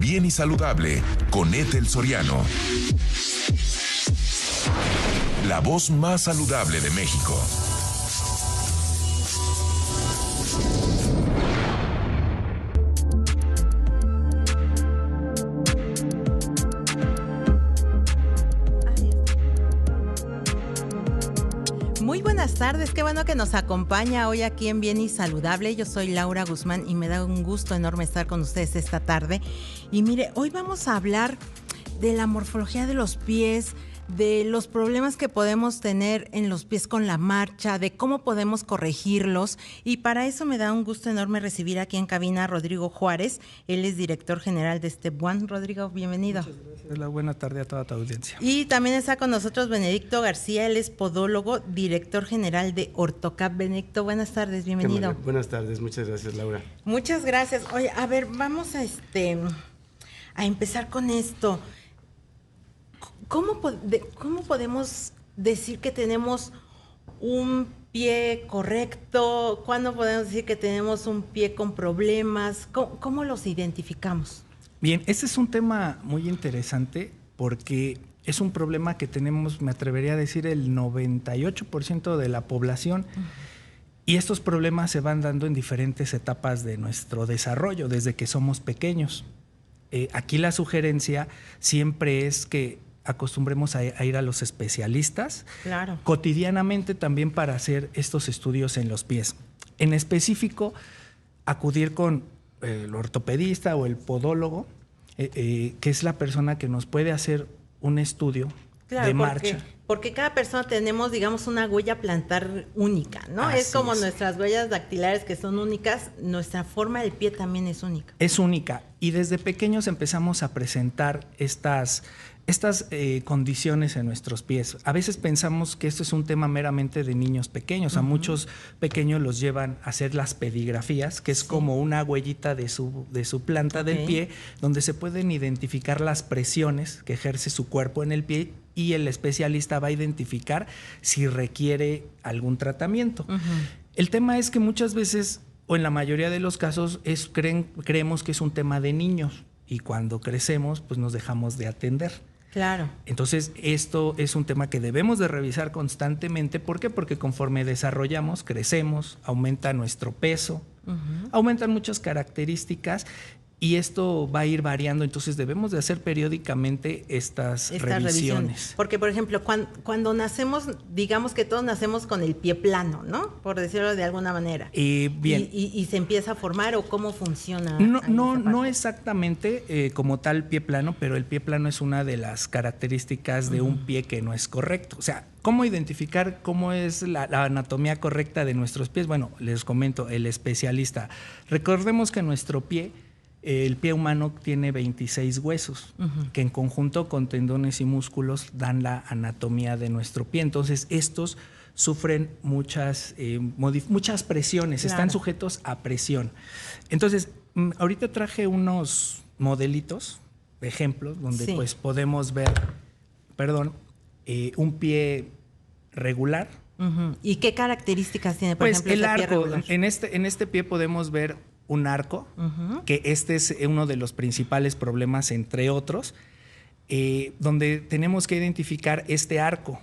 Bien y Saludable con Ethel Soriano. La voz más saludable de México. Muy buenas tardes, qué bueno que nos acompaña hoy aquí en Bien y Saludable. Yo soy Laura Guzmán y me da un gusto enorme estar con ustedes esta tarde. Y mire, hoy vamos a hablar de la morfología de los pies, de los problemas que podemos tener en los pies con la marcha, de cómo podemos corregirlos. Y para eso me da un gusto enorme recibir aquí en cabina a Rodrigo Juárez. Él es director general de Step One. Rodrigo, bienvenido. Muchas gracias. Buena tarde a toda tu audiencia. Y también está con nosotros Benedicto García. Él es podólogo, director general de Ortocap. Benedicto, buenas tardes, bienvenido. Buenas tardes, muchas gracias, Laura. Muchas gracias. Oye, a ver, vamos a empezar con esto. ¿Cómo podemos decir que tenemos un pie correcto? ¿Cuándo podemos decir que tenemos un pie con problemas? ¿Cómo los identificamos? Bien, este es un tema muy interesante porque es un problema que tenemos, me atrevería a decir, el 98% de la población. Y estos problemas se van dando en diferentes etapas de nuestro desarrollo, desde que somos pequeños. Aquí la sugerencia siempre es que acostumbremos a ir a los especialistas, claro, cotidianamente también para hacer estos estudios en los pies. En específico, acudir con el ortopedista o el podólogo, que es la persona que nos puede hacer un estudio de marcha. Porque cada persona tenemos, digamos, una huella plantar única, ¿no? Es como nuestras huellas dactilares que son únicas, nuestra forma del pie también es única. Es única, y desde pequeños empezamos a presentar estas condiciones en nuestros pies. A veces pensamos que esto es un tema meramente de niños pequeños. A muchos pequeños los llevan a hacer las pedigrafías, que es como una huellita de su planta del pie, donde se pueden identificar las presiones que ejerce su cuerpo en el pie, y el especialista va a identificar si requiere algún tratamiento. El tema es que muchas veces, o en la mayoría de los casos, creemos que es un tema de niños, y cuando crecemos pues nos dejamos de atender. Claro. Entonces, esto es un tema que debemos de revisar constantemente. ¿Por qué? Porque conforme desarrollamos, crecemos, aumenta nuestro peso, aumentan muchas características, y esto va a ir variando. Entonces, debemos de hacer periódicamente estas revisiones. Porque, por ejemplo, cuando nacemos, digamos que todos nacemos con el pie plano, ¿no? Por decirlo de alguna manera. Bien. ¿Y se empieza a formar o cómo funciona? No exactamente como tal pie plano, pero el pie plano es una de las características de un pie que no es correcto. O sea, ¿cómo identificar cómo es la anatomía correcta de nuestros pies? Bueno, les comento, el especialista. Recordemos que nuestro pie, el pie humano, tiene 26 huesos, que en conjunto con tendones y músculos dan la anatomía de nuestro pie. Entonces, estos sufren muchas presiones, están sujetos a presión. Entonces, ahorita traje unos modelitos, ejemplos, donde pues podemos ver, un pie regular. ¿Y qué características tiene, por ejemplo, el pie arco? regular? En este pie podemos ver un arco, que este es uno de los principales problemas, entre otros, donde tenemos que identificar este arco.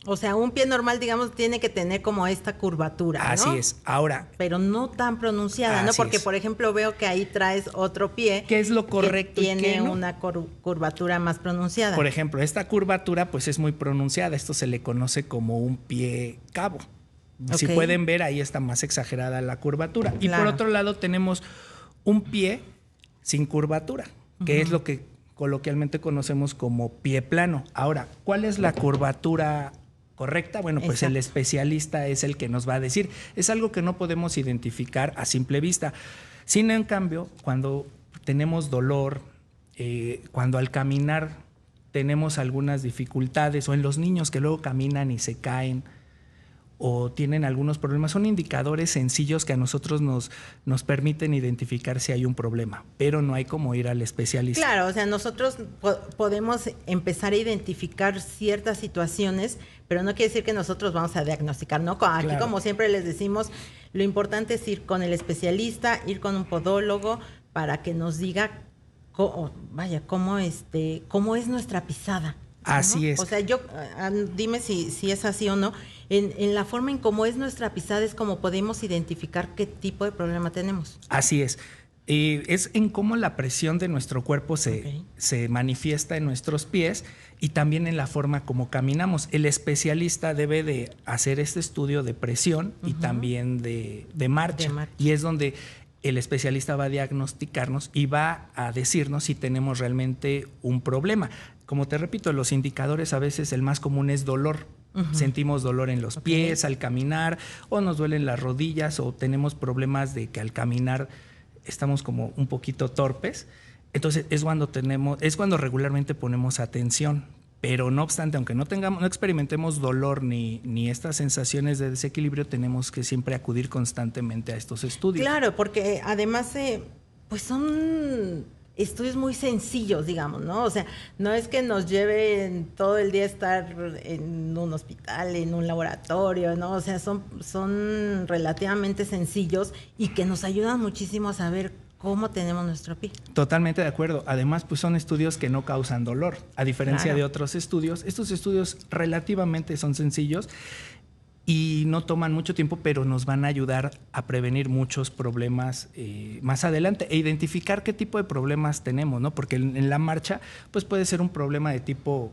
O sea, un pie normal, digamos, tiene que tener como esta curvatura, ¿no? Así es. Ahora, pero no tan pronunciada, ¿no? Porque, por ejemplo, veo que ahí traes otro pie. ¿Qué es lo correcto? Que tiene ¿y qué no? una curvatura más pronunciada. Por ejemplo, esta curvatura pues es muy pronunciada. Esto se le conoce como un pie cabo. Si pueden ver, ahí está más exagerada la curvatura. Y por otro lado tenemos un pie sin curvatura, que es lo que coloquialmente conocemos como pie plano. Ahora, ¿cuál es la curvatura correcta? Bueno, pues el especialista es el que nos va a decir. Es algo que no podemos identificar a simple vista. Sin en cambio, cuando tenemos dolor, cuando al caminar tenemos algunas dificultades, o en los niños que luego caminan y se caen, o tienen algunos problemas, son indicadores sencillos que a nosotros nos permiten identificar si hay un problema, pero no hay como ir al especialista. Claro, o sea, nosotros podemos empezar a identificar ciertas situaciones, pero no quiere decir que nosotros vamos a diagnosticar, ¿no? Aquí, como siempre les decimos, lo importante es ir con el especialista, ir con un podólogo para que nos diga cómo es nuestra pisada. Así ¿no? es. O sea, dime si es así o no. En la forma en cómo es nuestra pisada es como podemos identificar qué tipo de problema tenemos. Así es. Es en cómo la presión de nuestro cuerpo se manifiesta en nuestros pies y también en la forma como caminamos. El especialista debe de hacer este estudio de presión y también de marcha. Y es donde el especialista va a diagnosticarnos y va a decirnos si tenemos realmente un problema. Como te repito, los indicadores a veces el más común es dolor. Sentimos dolor en los pies al caminar, o nos duelen las rodillas, o tenemos problemas de que al caminar estamos como un poquito torpes. Entonces es cuando regularmente ponemos atención. Pero no obstante, aunque no experimentemos dolor ni estas sensaciones de desequilibrio, tenemos que siempre acudir constantemente a estos estudios. Claro, porque además pues son estudios muy sencillos, digamos, ¿no? O sea, no es que nos lleven todo el día a estar en un hospital, en un laboratorio, ¿no? O sea, son relativamente sencillos y que nos ayudan muchísimo a saber cómo tenemos nuestro pie. Totalmente de acuerdo. Además, pues son estudios que no causan dolor. A diferencia de otros estudios, estos estudios relativamente son sencillos y no toman mucho tiempo, pero nos van a ayudar a prevenir muchos problemas más adelante e identificar qué tipo de problemas tenemos, ¿no? Porque en la marcha pues puede ser un problema de tipo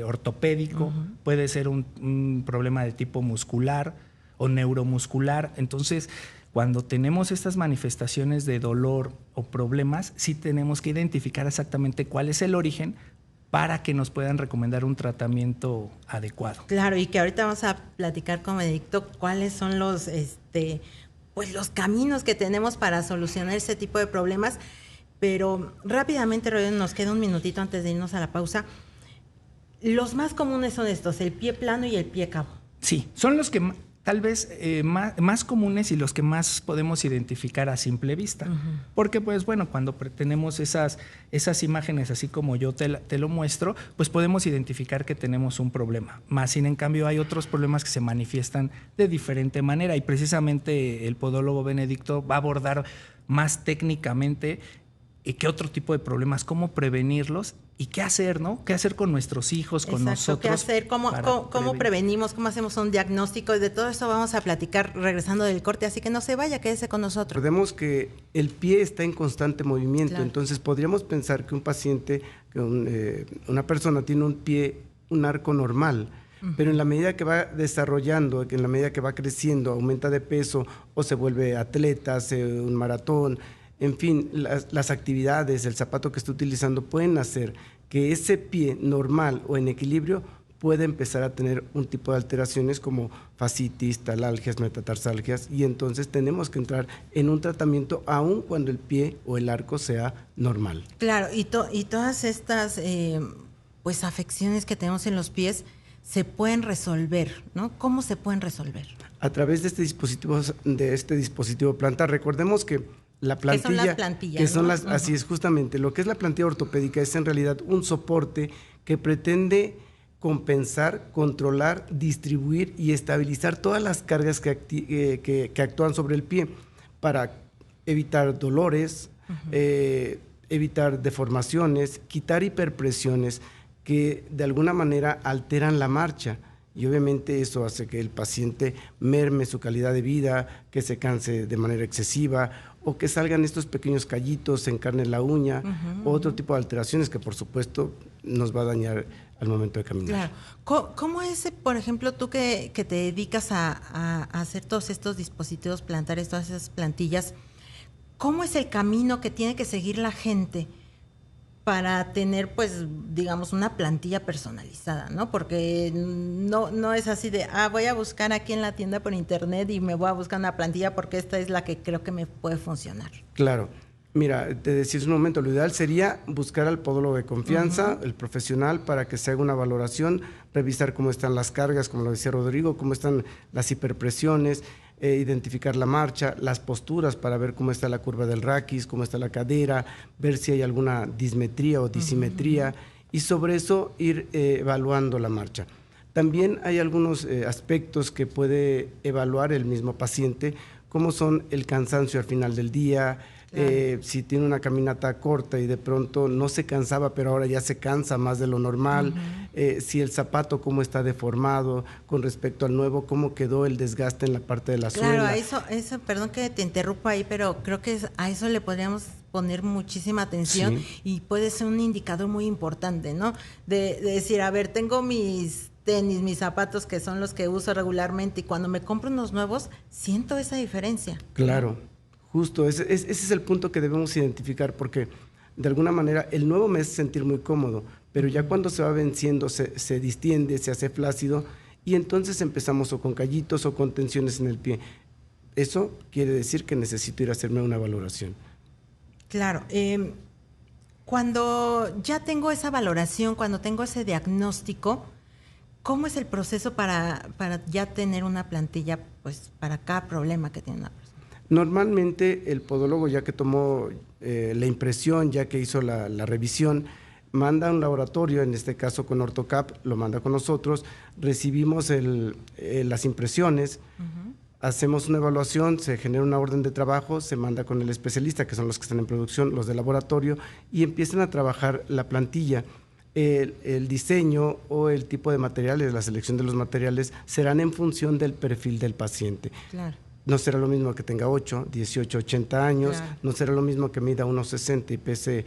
ortopédico, puede ser un problema de tipo muscular o neuromuscular. Entonces, cuando tenemos estas manifestaciones de dolor o problemas, sí tenemos que identificar exactamente cuál es el origen para que nos puedan recomendar un tratamiento adecuado. Claro, y que ahorita vamos a platicar con Benedicto cuáles son los caminos que tenemos para solucionar ese tipo de problemas. Pero rápidamente, Rodrigo, nos queda un minutito antes de irnos a la pausa. Los más comunes son estos, el pie plano y el pie cabo. Sí, son los que tal vez más comunes y los que más podemos identificar a simple vista. Porque, pues bueno, cuando tenemos esas imágenes, así como yo te lo muestro, pues podemos identificar que tenemos un problema. Más sin en cambio hay otros problemas que se manifiestan de diferente manera y precisamente el podólogo Benedicto va a abordar más técnicamente qué otro tipo de problemas, cómo prevenirlos y qué hacer, ¿no? ¿Qué hacer con nuestros hijos, con nosotros? ¿Qué hacer? ¿Cómo prevenimos? ¿Cómo hacemos un diagnóstico? Y de todo eso vamos a platicar regresando del corte, así que no se vaya, quédese con nosotros. Recordemos que el pie está en constante movimiento, entonces podríamos pensar que un paciente, una persona tiene un arco normal, pero en la medida que va desarrollando, en la medida que va creciendo, aumenta de peso o se vuelve atleta, hace un maratón, en fin, las actividades, el zapato que está utilizando pueden hacer que ese pie normal o en equilibrio pueda empezar a tener un tipo de alteraciones como fascitis, talalgias, metatarsalgias, y entonces tenemos que entrar en un tratamiento aun cuando el pie o el arco sea normal. Claro, y todas estas afecciones que tenemos en los pies se pueden resolver, ¿no? ¿Cómo se pueden resolver? A través de este dispositivo plantar. Recordemos que la plantilla, que son las plantillas, que son ¿no? así es justamente, lo que es la plantilla ortopédica es en realidad un soporte que pretende compensar, controlar, distribuir y estabilizar todas las cargas que actúan sobre el pie para evitar dolores, evitar deformaciones, quitar hiperpresiones que de alguna manera alteran la marcha. Y obviamente eso hace que el paciente merme su calidad de vida, que se canse de manera excesiva o que salgan estos pequeños callitos, se encarne la uña, o otro tipo de alteraciones que por supuesto nos va a dañar al momento de caminar. Claro. ¿Cómo es, por ejemplo, tú que te dedicas a hacer todos estos dispositivos plantares, todas esas plantillas, cómo es el camino que tiene que seguir la gente para tener, pues, digamos, una plantilla personalizada, ¿no? Porque no es así de, voy a buscar aquí en la tienda por internet y me voy a buscar una plantilla porque esta es la que creo que me puede funcionar. Claro. Mira, te decía hace un momento, lo ideal sería buscar al podólogo de confianza, el profesional, para que se haga una valoración, revisar cómo están las cargas, como lo decía Rodrigo, cómo están las hiperpresiones, identificar la marcha, las posturas para ver cómo está la curva del raquis, cómo está la cadera, ver si hay alguna dismetría o disimetría y sobre eso ir evaluando la marcha. También hay algunos aspectos que puede evaluar el mismo paciente, como son el cansancio al final del día, Claro. Si tiene una caminata corta y de pronto no se cansaba, pero ahora ya se cansa más de lo normal. Si el zapato cómo está deformado con respecto al nuevo, cómo quedó el desgaste en la parte de la suela. Claro, eso, perdón que te interrumpa ahí, pero creo que a eso le podríamos poner muchísima atención, Sí. y puede ser un indicador muy importante, ¿no? De decir, a ver, tengo mis tenis, mis zapatos que son los que uso regularmente, y cuando me compro unos nuevos, siento esa diferencia. Claro, justo, ese es el punto que debemos identificar, porque de alguna manera el nuevo me hace sentir muy cómodo, pero ya cuando se va venciendo se distiende, se hace flácido, y entonces empezamos o con callitos o con tensiones en el pie. Eso quiere decir que necesito ir a hacerme una valoración. Claro, cuando ya tengo esa valoración, cuando tengo ese diagnóstico, ¿cómo es el proceso para ya tener una plantilla, pues, para cada problema que tiene una persona? Normalmente el podólogo, ya que tomó la impresión, ya que hizo la revisión, manda a un laboratorio, en este caso con OrtoCap, lo manda con nosotros, recibimos las impresiones, hacemos una evaluación, se genera una orden de trabajo, se manda con el especialista, que son los que están en producción, los de laboratorio, y empiezan a trabajar la plantilla. El diseño o el tipo de materiales, la selección de los materiales, serán en función del perfil del paciente. Claro. No será lo mismo que tenga 8, 18, 80 años, Claro. no será lo mismo que mida 1,60 y pese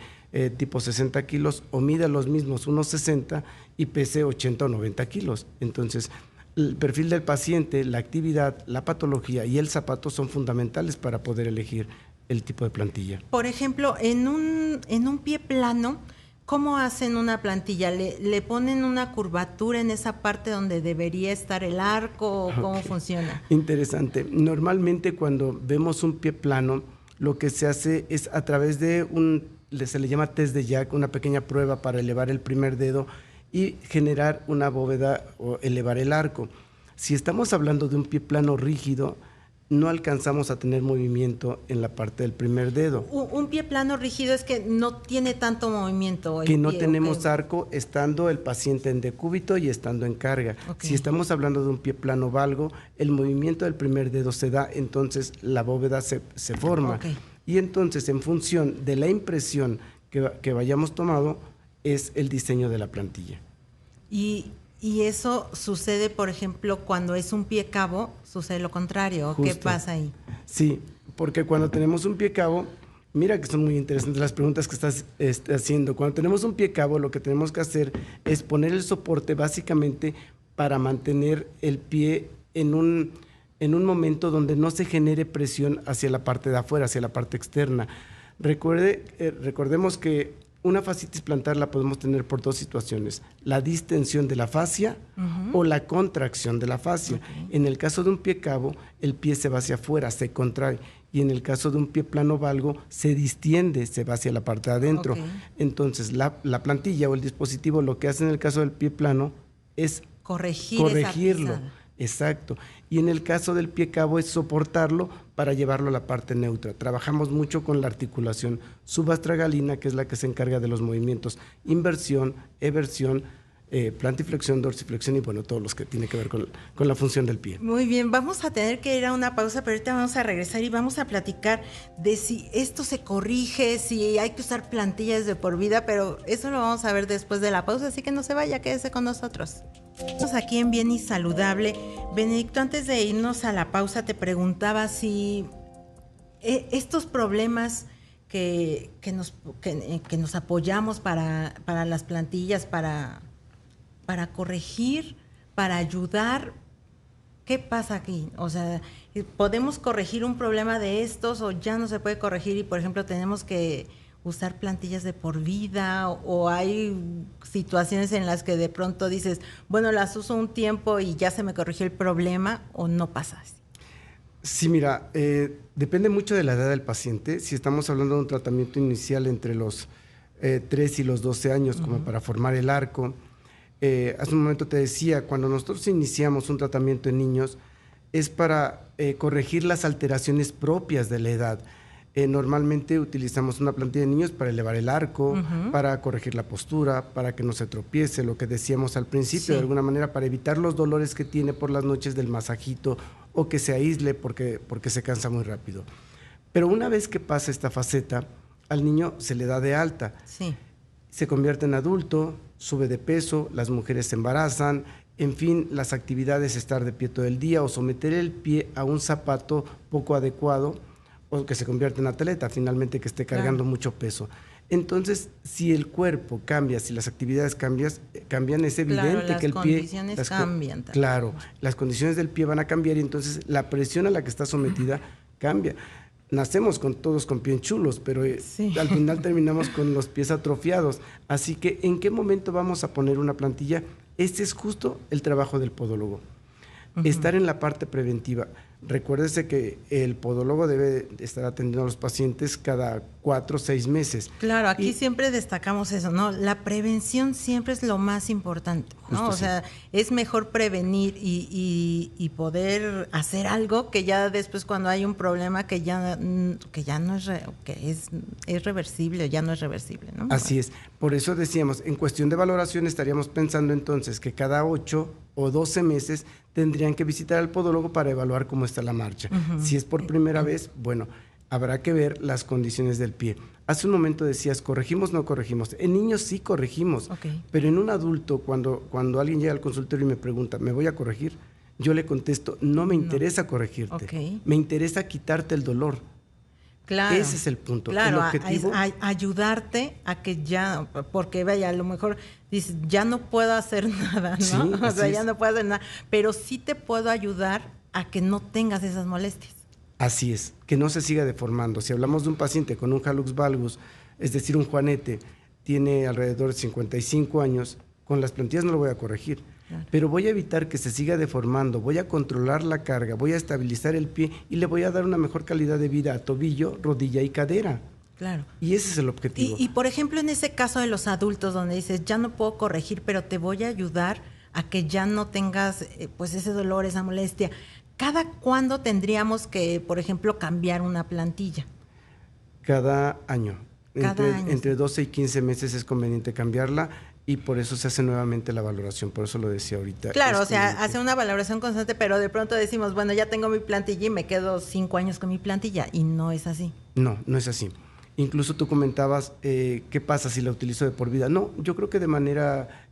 tipo 60 kilos, o mida los mismos 1,60 y pese 80 o 90 kilos. Entonces, el perfil del paciente, la actividad, la patología y el zapato son fundamentales para poder elegir el tipo de plantilla. Por ejemplo, en un pie plano, ¿cómo hacen una plantilla? ¿Le ponen una curvatura en esa parte donde debería estar el arco, o cómo funciona? Interesante. Normalmente cuando vemos un pie plano, lo que se hace es a través de se le llama test de Jack, una pequeña prueba para elevar el primer dedo y generar una bóveda o elevar el arco. Si estamos hablando de un pie plano rígido, no alcanzamos a tener movimiento en la parte del primer dedo. Un pie plano rígido es que no tiene tanto movimiento. Que no tenemos arco estando el paciente en decúbito y estando en carga. Okay. Si estamos hablando de un pie plano valgo, el movimiento del primer dedo se da, entonces la bóveda se forma. Okay. Y entonces, en función de la impresión que vayamos tomado, es el diseño de la plantilla. Y eso sucede, por ejemplo, cuando es un pie cabo, sucede lo contrario. Justo. ¿Qué pasa ahí? Sí, porque cuando tenemos un pie cabo, mira que son muy interesantes las preguntas que estás haciendo. Cuando tenemos un pie cabo, lo que tenemos que hacer es poner el soporte básicamente para mantener el pie en un momento donde no se genere presión hacia la parte de afuera, hacia la parte externa. Recordemos que una fascitis plantar la podemos tener por dos situaciones: la distensión de la fascia o la contracción de la fascia. Okay. En el caso de un pie cabo, el pie se va hacia afuera, se contrae, y en el caso de un pie plano valgo, se distiende, se va hacia la parte de adentro. Okay. Entonces, la plantilla o el dispositivo lo que hace en el caso del pie plano es corregirlo. Exacto. Y en el caso del pie cabo es soportarlo para llevarlo a la parte neutra. Trabajamos mucho con la articulación subastragalina, que es la que se encarga de los movimientos inversión, eversión, plantiflexión, dorsiflexión y bueno, todos los que tienen que ver con la función del pie. Muy bien, vamos a tener que ir a una pausa, pero ahorita vamos a regresar y vamos a platicar de si esto se corrige, si hay que usar plantillas de por vida, pero eso lo vamos a ver después de la pausa, así que no se vaya, quédese con nosotros. Estamos aquí en Bien y Saludable. Benedicto, antes de irnos a la pausa, te preguntaba si estos problemas que nos apoyamos para las plantillas, para corregir, para ayudar, ¿qué pasa aquí? O sea, ¿podemos corregir un problema de estos o ya no se puede corregir y, por ejemplo, tenemos que usar plantillas de por vida, o hay situaciones en las que de pronto dices, bueno, las uso un tiempo y ya se me corrigió el problema, o no pasa así? Sí, mira, depende mucho de la edad del paciente. Si estamos hablando de un tratamiento inicial entre los 3 y los 12 años, como para formar el arco. Hace un momento te decía, cuando nosotros iniciamos un tratamiento en niños, es para corregir las alteraciones propias de la edad. Normalmente utilizamos una plantilla de niños para elevar el arco, para corregir la postura, para que no se tropiece, lo que decíamos al principio, de alguna manera para evitar los dolores que tiene por las noches del masajito o que se aísle porque se cansa muy rápido. Pero una vez que pasa esta faceta, al niño se le da de alta. Sí. Se convierte en adulto, sube de peso, las mujeres se embarazan, en fin, las actividades, estar de pie todo el día o someter el pie a un zapato poco adecuado o que se convierte en atleta, finalmente que esté cargando mucho peso. Entonces, si el cuerpo cambia, si las actividades cambian, es evidente que el pie... Las condiciones cambian. Claro, las condiciones del pie van a cambiar y entonces la presión a la que está sometida cambia. Nacemos todos con pies chulos, pero al final terminamos con los pies atrofiados. Así que, ¿en qué momento vamos a poner una plantilla? Este es justo el trabajo del podólogo. Estar en la parte preventiva. Recuérdese que el podólogo debe estar atendiendo a los pacientes cada 4 o 6 meses. Claro, aquí siempre destacamos eso, ¿no? La prevención siempre es lo más importante, ¿no? O sea, es mejor prevenir y poder hacer algo que ya después cuando hay un problema que ya no es reversible, ya no es reversible, ¿no? Así es. Por eso decíamos, en cuestión de valoración estaríamos pensando entonces que cada 8 o 12 meses tendrían que visitar al podólogo para evaluar cómo está la marcha. Si es por primera vez, bueno, habrá que ver las condiciones del pie. Hace un momento decías, ¿corregimos o no corregimos? En niños sí corregimos, pero en un adulto, cuando alguien llega al consultorio y me pregunta, ¿me voy a corregir? Yo le contesto, no me interesa corregirte, me interesa quitarte el dolor. Claro, ese es el punto. Claro, el objetivo, ayudarte a que ya, porque vaya, a lo mejor dices, ya no puedo hacer nada, ¿no? Sí, o sea, ya no puedo hacer nada, pero sí te puedo ayudar a que no tengas esas molestias. Así es, que no se siga deformando. Si hablamos de un paciente con un hallux valgus, es decir, un juanete, tiene alrededor de 55 años, con las plantillas no lo voy a corregir. Claro. Pero voy a evitar que se siga deformando, voy a controlar la carga, voy a estabilizar el pie y le voy a dar una mejor calidad de vida a tobillo, rodilla y cadera. Claro. Y ese es el objetivo. Y por ejemplo, en ese caso de los adultos donde dices, ya no puedo corregir, pero te voy a ayudar a que ya no tengas pues ese dolor, esa molestia. ¿Cada cuándo tendríamos que, por ejemplo, cambiar una plantilla? Cada año. Entre 12 y 15 meses es conveniente cambiarla. Y por eso se hace nuevamente la valoración, por eso lo decía ahorita. Claro, o sea, hace una valoración constante, pero de pronto decimos, bueno, ya tengo mi plantilla y me quedo 5 años con mi plantilla, y no es así. No, no es así. Incluso tú comentabas, ¿qué pasa si la utilizo de por vida? No, yo creo que de manera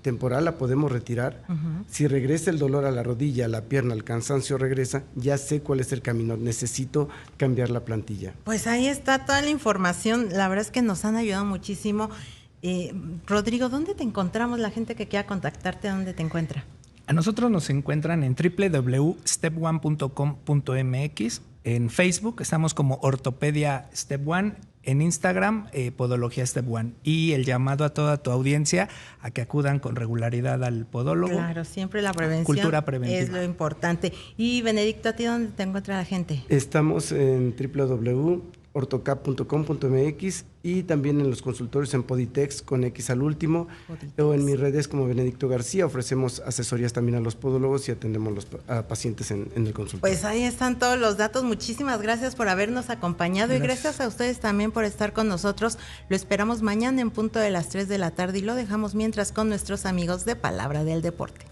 temporal la podemos retirar. Si regresa el dolor a la rodilla, a la pierna, el cansancio regresa, ya sé cuál es el camino, necesito cambiar la plantilla. Pues ahí está toda la información, la verdad es que nos han ayudado muchísimo. Rodrigo, ¿dónde te encontramos? La gente que quiera contactarte, ¿dónde te encuentra? A nosotros nos encuentran en www.step1.com.mx. En Facebook estamos como Ortopedia Step One. En Instagram, Podología Step One. Y el llamado a toda tu audiencia a que acudan con regularidad al podólogo. Claro, siempre la prevención. Cultura preventiva. Es lo importante. Y Benedicto, ¿a ti dónde te encuentra la gente? Estamos en www.ortocap.com.mx y también en los consultorios en Poditex con X al último, o en mis redes como Benedicto García. Ofrecemos asesorías también a los podólogos y atendemos a pacientes en el consultorio. Pues ahí están todos los datos. Muchísimas gracias por habernos acompañado. Gracias. Y gracias a ustedes también por estar con nosotros. Lo esperamos mañana en punto de las 3 de la tarde y lo dejamos mientras con nuestros amigos de Palabra del Deporte.